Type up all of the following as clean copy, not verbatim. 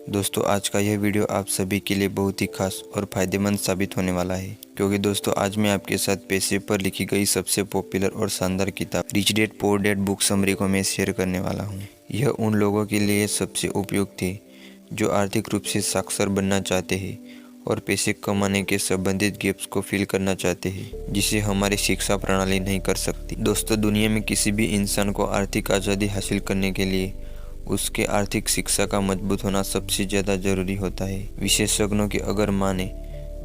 दोस्तों आज का यह वीडियो आप सभी के लिए बहुत ही खास और फ़ायदेमंद साबित होने वाला है, क्योंकि दोस्तों आज मैं आपके साथ पैसे पर लिखी गई सबसे पॉपुलर और शानदार किताब rich dad poor dad book summary को मैं शेयर करने वाला हूँ। यह उन लोगों के लिए सबसे उपयुक्त है जो आर्थिक रूप से साक्षर बनना चाहते हैं और पैसे कमाने के संबंधित गैप्स को फिल करना चाहते हैं जिसे हमारी शिक्षा प्रणाली नहीं कर सकती। दोस्तों दुनिया में किसी भी इंसान को आर्थिक आज़ादी हासिल करने के लिए उसके आर्थिक शिक्षा का मजबूत होना सबसे ज़्यादा ज़रूरी होता है। विशेषज्ञों की अगर माने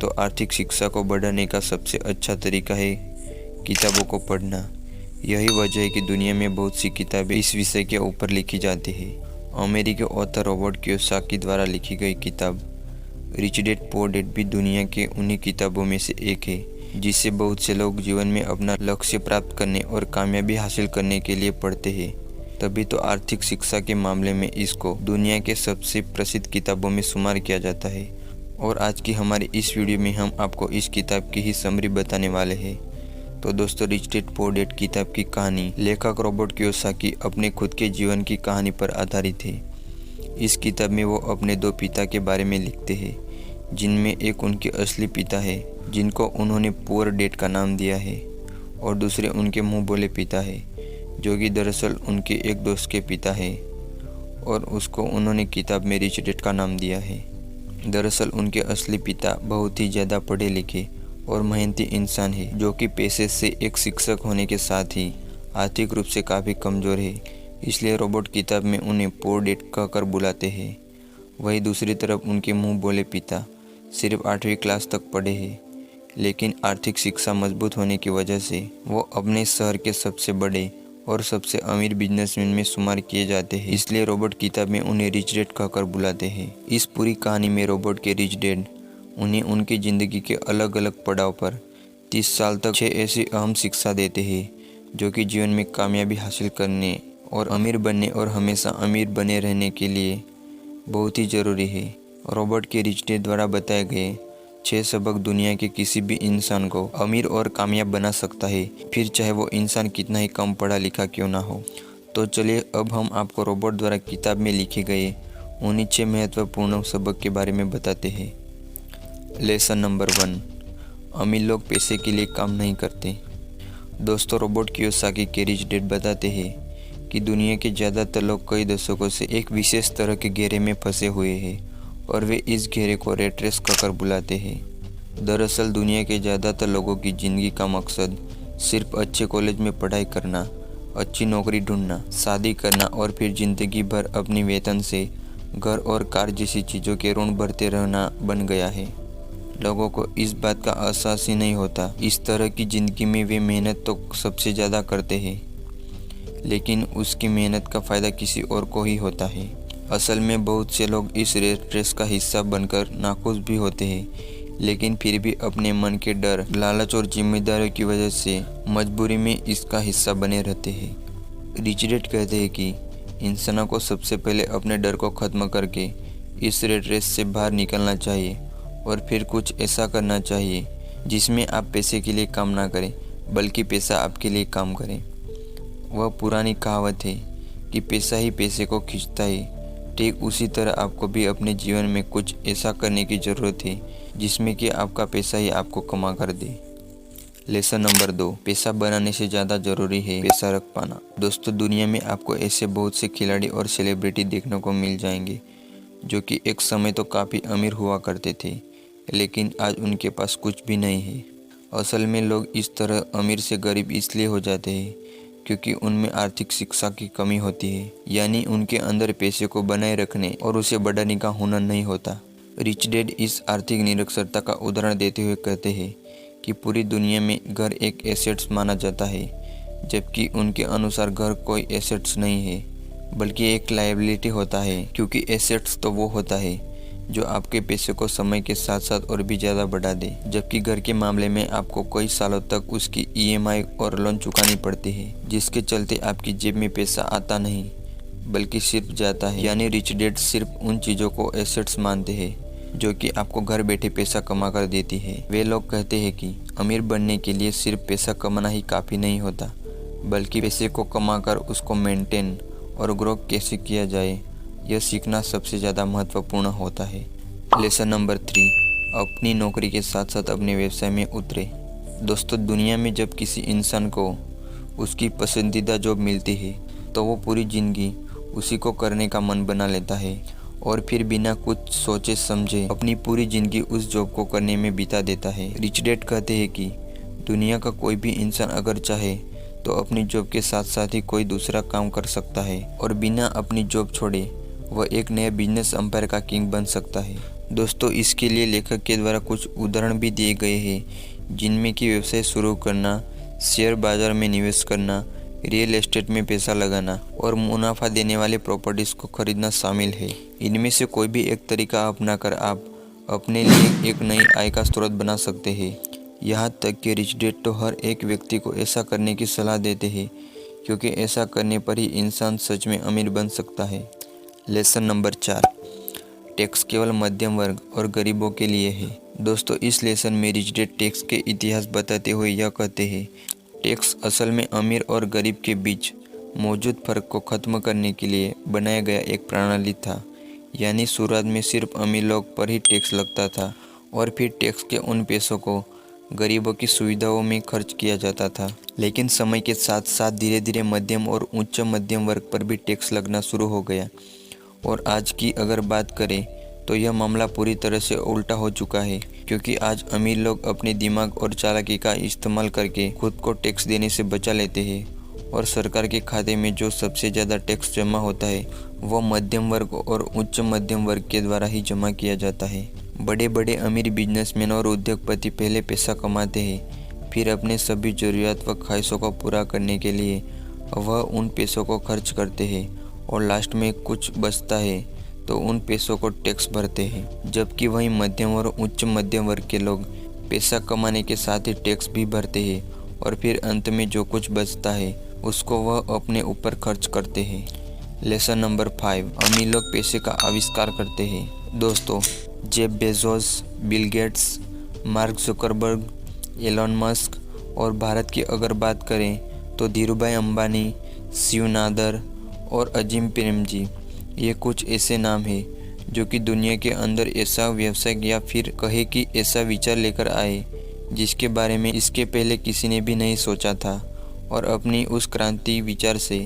तो आर्थिक शिक्षा को बढ़ाने का सबसे अच्छा तरीका है किताबों को पढ़ना। यही वजह है कि दुनिया में बहुत सी किताबें इस विषय के ऊपर लिखी जाती है। अमेरिकी ऑथर रॉबर्ट कियोसाकी द्वारा लिखी गई किताब रिच डैड पुअर डैड भी दुनिया के उन्हीं किताबों में से एक है जिसे बहुत से लोग जीवन में अपना लक्ष्य प्राप्त करने और कामयाबी हासिल करने के लिए पढ़ते हैं। तभी तो आर्थिक शिक्षा के मामले में इसको दुनिया के सबसे प्रसिद्ध किताबों में शुमार किया जाता है। और आज की हमारी इस वीडियो में हम आपको इस किताब की ही समरी बताने वाले हैं। तो दोस्तों रिच डैड पुअर डैड किताब की कहानी लेखक रॉबर्ट कियोसाकी अपने खुद के जीवन की कहानी पर आधारित है। इस किताब में वो अपने दो पिता के बारे में लिखते हैं, जिनमें एक उनके असली पिता है जिनको उन्होंने पुअर डैड का नाम दिया है, और दूसरे उनके मुंह बोले पिता है जो कि दरअसल उनके एक दोस्त के पिता है और उसको उन्होंने किताब में रिच डैड का नाम दिया है। दरअसल उनके असली पिता बहुत ही ज़्यादा पढ़े लिखे और मेहनती इंसान है जो कि पेशे से एक शिक्षक होने के साथ ही आर्थिक रूप से काफ़ी कमज़ोर है, इसलिए रॉबर्ट किताब में उन्हें पुअर डैड कहकर बुलाते हैं। वहीं दूसरी तरफ उनके मुंह बोले पिता सिर्फ 8वीं क्लास तक पढ़े हैं, लेकिन आर्थिक शिक्षा मजबूत होने की वजह से वो अपने शहर के सबसे बड़े और सबसे अमीर बिजनेसमैन में शुमार किए जाते हैं, इसलिए रॉबर्ट किताब में उन्हें रिच डैड कहकर बुलाते हैं। इस पूरी कहानी में रॉबर्ट के रिच डैड उन्हें उनकी ज़िंदगी के अलग अलग पड़ाव पर 30 साल तक 6 ऐसी अहम शिक्षा देते हैं जो कि जीवन में कामयाबी हासिल करने और अमीर बनने और हमेशा अमीर बने रहने के लिए बहुत ही ज़रूरी है। रॉबर्ट के रिच डैड द्वारा बताए गए 6 सबक दुनिया के किसी भी इंसान को अमीर और कामयाब बना सकता है, फिर चाहे वो इंसान कितना ही कम पढ़ा लिखा क्यों ना हो। तो चलिए अब हम आपको रॉबर्ट द्वारा किताब में लिखे गए उन्हीं 6 महत्वपूर्ण सबक के बारे में बताते हैं। लेसन नंबर 1, अमीर लोग पैसे के लिए काम नहीं करते। दोस्तों रॉबर्ट कियोसाकी के रिच डैड बताते हैं कि दुनिया के ज़्यादातर लोग कई दशकों से एक विशेष तरह के घेरे में फंसे हुए हैं और वे इस घेरे को रेट रेस कहकर बुलाते हैं। दरअसल दुनिया के ज़्यादातर लोगों की ज़िंदगी का मकसद सिर्फ अच्छे कॉलेज में पढ़ाई करना, अच्छी नौकरी ढूंढना, शादी करना और फिर ज़िंदगी भर अपनी वेतन से घर और कार जैसी चीज़ों के ऋण भरते रहना बन गया है। लोगों को इस बात का एहसास ही नहीं होता। इस तरह की ज़िंदगी में वे मेहनत तो सबसे ज़्यादा करते हैं, लेकिन उसकी मेहनत का फ़ायदा किसी और को ही होता है। असल में बहुत से लोग इस रेट रेस का हिस्सा बनकर नाखुश भी होते हैं, लेकिन फिर भी अपने मन के डर, लालच और जिम्मेदारियों की वजह से मजबूरी में इसका हिस्सा बने रहते हैं। रिच डैड कहते हैं कि इंसानों को सबसे पहले अपने डर को ख़त्म करके इस रेट रेस से बाहर निकलना चाहिए और फिर कुछ ऐसा करना चाहिए जिसमें आप पैसे के लिए काम ना करें बल्कि पैसा आपके लिए काम करें। वह पुरानी कहावत है कि पैसा ही पैसे को खींचता है। ठीक उसी तरह आपको भी अपने जीवन में कुछ ऐसा करने की ज़रूरत है जिसमें कि आपका पैसा ही आपको कमा कर दे। लेसन नंबर 2, पैसा बनाने से ज़्यादा ज़रूरी है पैसा रख पाना। दोस्तों दुनिया में आपको ऐसे बहुत से खिलाड़ी और सेलिब्रिटी देखने को मिल जाएंगे जो कि एक समय तो काफ़ी अमीर हुआ करते थे, लेकिन आज उनके पास कुछ भी नहीं है। असल में लोग इस तरह अमीर से गरीब इसलिए हो जाते हैं क्योंकि उनमें आर्थिक शिक्षा की कमी होती है, यानी उनके अंदर पैसे को बनाए रखने और उसे बढ़ाने का हुनर नहीं होता। रिच डैड इस आर्थिक निरक्षरता का उदाहरण देते हुए कहते हैं कि पूरी दुनिया में घर एक एसेट्स माना जाता है, जबकि उनके अनुसार घर कोई एसेट्स नहीं है बल्कि एक लायबिलिटी होता है, क्योंकि एसेट्स तो वो होता है जो आपके पैसे को समय के साथ साथ और भी ज़्यादा बढ़ा दे, जबकि घर के मामले में आपको कई सालों तक उसकी ईएमआई और लोन चुकानी पड़ती है, जिसके चलते आपकी जेब में पैसा आता नहीं बल्कि सिर्फ जाता है। यानी रिच डैड सिर्फ उन चीज़ों को एसेट्स मानते हैं जो कि आपको घर बैठे पैसा कमा कर देती है। वे लोग कहते हैं कि अमीर बनने के लिए सिर्फ पैसा कमाना ही काफ़ी नहीं होता, बल्कि पैसे को कमा कर उसको मेंटेन और ग्रो कैसे किया जाए यह सीखना सबसे ज़्यादा महत्वपूर्ण होता है। लेसन नंबर 3, अपनी नौकरी के साथ साथ अपने व्यवसाय में उतरे। दोस्तों, दुनिया में जब किसी इंसान को उसकी पसंदीदा जॉब मिलती है तो वो पूरी ज़िंदगी उसी को करने का मन बना लेता है और फिर बिना कुछ सोचे समझे अपनी पूरी ज़िंदगी उस जॉब को करने में बिता देता है। रिच डैड कहते हैं कि दुनिया का कोई भी इंसान अगर चाहे तो अपनी जॉब के साथ साथ ही कोई दूसरा काम कर सकता है और बिना अपनी जॉब छोड़े वह एक नया बिजनेस एम्पायर का किंग बन सकता है। दोस्तों, इसके लिए लेखक के द्वारा कुछ उदाहरण भी दिए गए हैं, जिनमें कि व्यवसाय शुरू करना, शेयर बाजार में निवेश करना, रियल एस्टेट में पैसा लगाना और मुनाफा देने वाले प्रॉपर्टीज़ को खरीदना शामिल है। इनमें से कोई भी एक तरीका अपनाकर आप अपने लिए एक नई आय का स्रोत बना सकते हैं। यहाँ तक कि रिच डैड तो हर एक व्यक्ति को ऐसा करने की सलाह देते हैं, क्योंकि ऐसा करने पर ही इंसान सच में अमीर बन सकता है। लेसन नंबर 4, टैक्स केवल मध्यम वर्ग और गरीबों के लिए है। दोस्तों, इस लेसन में रिच डैड टैक्स के इतिहास बताते हुए यह कहते हैं, टैक्स असल में अमीर और गरीब के बीच मौजूद फ़र्क को ख़त्म करने के लिए बनाया गया एक प्रणाली था। यानी शुरुआत में सिर्फ अमीर लोग पर ही टैक्स लगता था और फिर टैक्स के उन पैसों को गरीबों की सुविधाओं में खर्च किया जाता था। लेकिन समय के साथ साथ धीरे धीरे मध्यम और उच्च मध्यम वर्ग पर भी टैक्स लगना शुरू हो गया और आज की अगर बात करें तो यह मामला पूरी तरह से उल्टा हो चुका है, क्योंकि आज अमीर लोग अपने दिमाग और चालाकी का इस्तेमाल करके खुद को टैक्स देने से बचा लेते हैं और सरकार के खाते में जो सबसे ज़्यादा टैक्स जमा होता है वह मध्यम वर्ग और उच्च मध्यम वर्ग के द्वारा ही जमा किया जाता है। बड़े बड़े अमीर बिजनेसमैन और उद्योगपति पहले पैसा कमाते हैं, फिर अपने सभी ज़रूरियात व ख्वाहिशों को पूरा करने के लिए वह उन पैसों को खर्च करते हैं और लास्ट में कुछ बचता है तो उन पैसों को टैक्स भरते हैं। जबकि वहीं मध्यम और उच्च मध्यम वर्ग के लोग पैसा कमाने के साथ ही टैक्स भी भरते हैं और फिर अंत में जो कुछ बचता है उसको वह अपने ऊपर खर्च करते हैं। लेसन नंबर 5, अमीर लोग पैसे का आविष्कार करते हैं। दोस्तों, Jeff Bezos, Bill Gates, Mark Zuckerberg, Elon Musk और भारत की अगर बात करें तो धीरूभाई अंबानी, शिव नादर और अजीम प्रेमजी, ये कुछ ऐसे नाम हैं जो कि दुनिया के अंदर ऐसा व्यवसाय या फिर कहे कि ऐसा विचार लेकर आए जिसके बारे में इसके पहले किसी ने भी नहीं सोचा था और अपनी उस क्रांति विचार से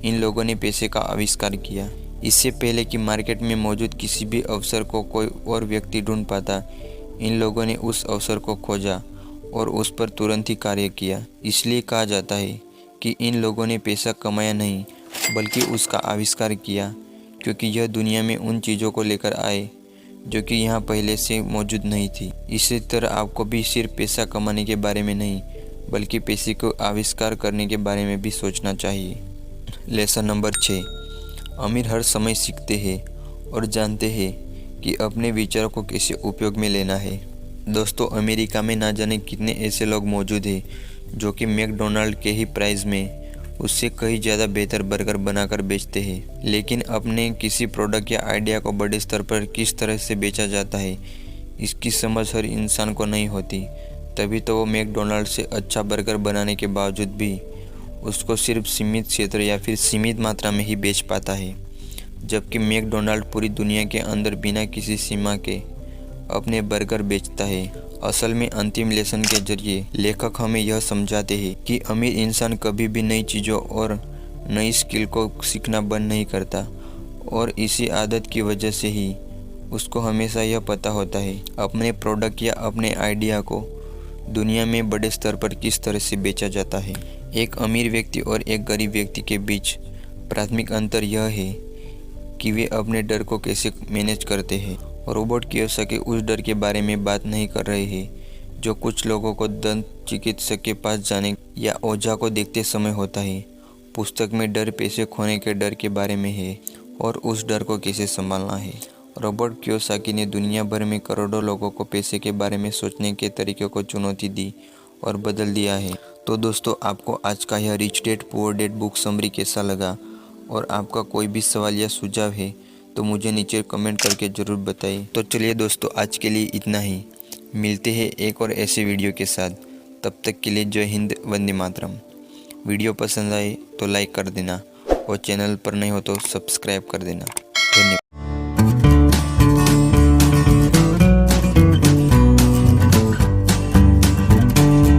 इन लोगों ने पैसे का आविष्कार किया। इससे पहले कि मार्केट में मौजूद किसी भी अवसर को कोई और व्यक्ति ढूंढ पाता, इन लोगों ने उस अवसर को खोजा और उस पर तुरंत ही कार्य किया। इसलिए कहा जाता है कि इन लोगों ने पैसा कमाया नहीं बल्कि उसका आविष्कार किया, क्योंकि यह दुनिया में उन चीज़ों को लेकर आए जो कि यहाँ पहले से मौजूद नहीं थी। इसी तरह आपको भी सिर्फ पैसा कमाने के बारे में नहीं बल्कि पैसे को आविष्कार करने के बारे में भी सोचना चाहिए। लेसन नंबर 6, अमीर हर समय सीखते हैं और जानते हैं कि अपने विचारों को कैसे उपयोग में लेना है। दोस्तों, अमेरिका में ना जाने कितने ऐसे लोग मौजूद हैं जो कि मैकडोनाल्ड के ही प्राइस में उससे कहीं ज़्यादा बेहतर बर्गर बनाकर बेचते हैं, लेकिन अपने किसी प्रोडक्ट या आइडिया को बड़े स्तर पर किस तरह से बेचा जाता है इसकी समझ हर इंसान को नहीं होती। तभी तो वो मैकडोनाल्ड से अच्छा बर्गर बनाने के बावजूद भी उसको सिर्फ सीमित क्षेत्र या फिर सीमित मात्रा में ही बेच पाता है, जबकि मैकडोनाल्ड पूरी दुनिया के अंदर बिना किसी सीमा के अपने बर्गर बेचता है। असल में अंतिम लेसन के जरिए लेखक हमें यह समझाते हैं कि अमीर इंसान कभी भी नई चीज़ों और नई स्किल को सीखना बंद नहीं करता और इसी आदत की वजह से ही उसको हमेशा यह पता होता है अपने प्रोडक्ट या अपने आइडिया को दुनिया में बड़े स्तर पर किस तरह से बेचा जाता है। एक अमीर व्यक्ति और एक गरीब व्यक्ति के बीच प्राथमिक अंतर यह है कि वे अपने डर को कैसे मैनेज करते हैं। रोबोट कियोसाकी उस डर के बारे में बात नहीं कर रहे हैं जो कुछ लोगों को दंत चिकित्सक के पास जाने या ओझा को देखते समय होता है। पुस्तक में डर पैसे खोने के डर के बारे में है और उस डर को कैसे संभालना है। रोबोट कियोसाकी ने दुनिया भर में करोड़ों लोगों को पैसे के बारे में सोचने के तरीके को चुनौती दी और बदल दिया है। तो दोस्तों, आपको आज का यह rich dad poor dad book summary कैसा लगा और आपका कोई भी सवाल या सुझाव है तो मुझे नीचे कमेंट करके ज़रूर बताइए। तो चलिए दोस्तों, आज के लिए इतना ही। मिलते हैं एक और ऐसे वीडियो के साथ। तब तक के लिए जय हिंद, वंदे मातरम। वीडियो पसंद आए तो लाइक कर देना और चैनल पर नहीं हो तो सब्सक्राइब कर देना। धन्यवाद।